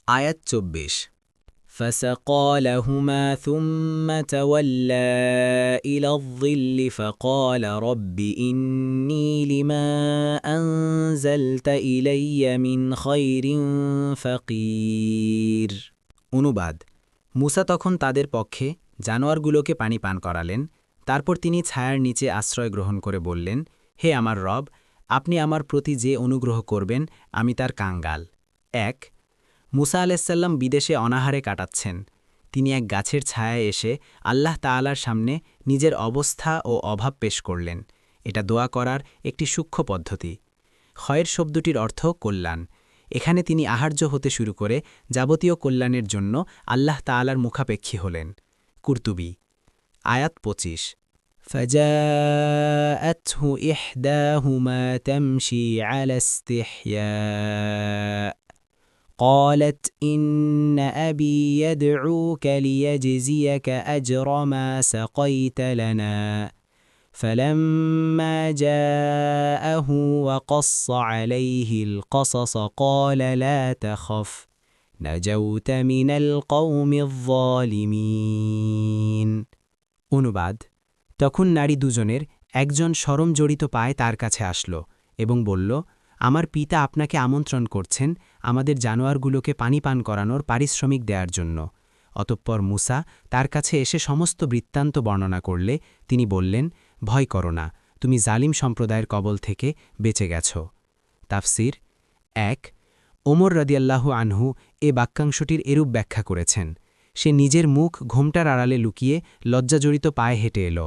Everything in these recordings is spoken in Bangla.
আয়াত ২৪। فسقى لهما ثم تولى إلى الظل فقال رب إني لما أنزلت إلي من خير فقير। অনুবাদ, মুসা তখন তাদের পক্ষে জানোয়ারগুলোকে পানি পান করালেন। তারপর তিনি ছায়ার নিচে আশ্রয় গ্রহণ করে বললেন, হে আমার রব, আপনি আমার প্রতি যে অনুগ্রহ করবেন আমি তার কাঙ্গাল। ১। মুসা আলাইসাল্লাম বিদেশে অনাহারে কাটাচ্ছেন। তিনি এক গাছের ছায়ায় এসে আল্লাহ তাআলার সামনে নিজের অবস্থা ও অভাব পেশ করলেন। এটা দোয়া করার একটি সূক্ষ্ম পদ্ধতি। খয়ের শব্দটির অর্থ কল্যাণ। এখানে তিনি আহার্য হতে শুরু করে যাবতীয় কল্যাণের জন্য আল্লাহ তাআলার মুখাপেক্ষী হলেন। কুরতুবী। আয়াত ২৫। فجاءته إحداهما تمشي على استحياء قالت إن أبي يدعوك ليجزيك أجر ما سقيت لنا فلما جاءه وقص عليه القصص قال لا تخف نجوت من القوم الظالمين। অনুবাদ, তখন নারী দুজনের একজন শরমজড়িত পায়ে তার কাছে আসল এবং বলল, আমার পিতা আপনাকে আমন্ত্রণ করছেন আমাদের জানোয়ারগুলোকে পানি পান করানোর পারিশ্রমিক দেওয়ার জন্য। অতঃপর মুসা তার কাছে এসে সমস্ত বৃত্তান্ত বর্ণনা করলে তিনি বললেন, ভয় করো না, তুমি জালিম সম্প্রদায়ের কবল থেকে বেঁচে গেছ। তাফসির ১। ওমর রাদিয়াল্লাহু আনহু এ বাক্যাংশটির এরূপ ব্যাখ্যা করেছেন, সে নিজের মুখ ঘোমটার আড়ালে লুকিয়ে লজ্জাজড়িত পায়ে হেঁটে এল।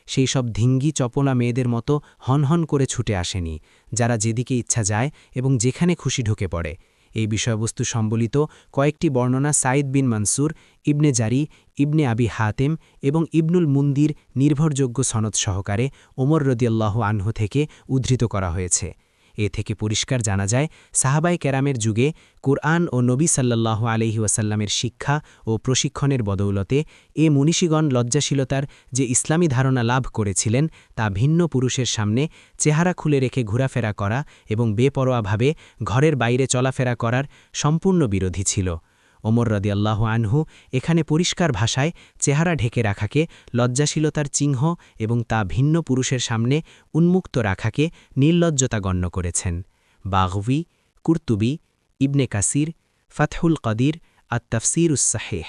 সেই সব ধিঙ্গি চপলা মেয়েদের মতো হনহন করে ছুটে আসেনি, যারা যেদিকে ইচ্ছা যায় এবং যেখানে খুশি ঢুকে পড়ে। এই বিষয়বস্তু সম্বলিত কয়েকটি বর্ণনা সাইদ বিন মানসুর, ইবনে জারি, ইবনে আবি হাতেম এবং ইবনুল মুন্দির নির্ভরযোগ্য সনদ সহকারে ওমর রাদিয়াল্লাহু আনহু থেকে উদ্ধৃত করা হয়েছে। এ থেকে পরিষ্কার জানা যায়, সাহাবায়ে কেরামের যুগে কুরআন ও নবী সাল্লাল্লাহু আলাইহি ওয়াসাল্লামের শিক্ষা ও প্রশিক্ষণের বদৌলতে এ মনীষীগণ লজ্জাশীলতার যে ইসলামী ধারণা লাভ করেছিলেন তা ভিন্ন পুরুষের সামনে চেহারা খুলে রেখে ঘোরাফেরা করা এবং বেপরোয়াভাবে ঘরের বাইরে চলাফেরা করার সম্পূর্ণ বিরোধী ছিল। ওমর রাদিয়াল্লাহু আনহু এখানে পরিষ্কার ভাষায় চেহারা ঢেকে রাখাকে লজ্জাশীলতার চিহ্ন এবং তা ভিন্ন পুরুষের সামনে উন্মুক্ত রাখাকে নির্লজ্জতা গণ্য করেছেন। বাগভী, কুরতুবী, ইবনে কাসির, ফাতহুল কদির, আত তাফসিরুস সাহিহ।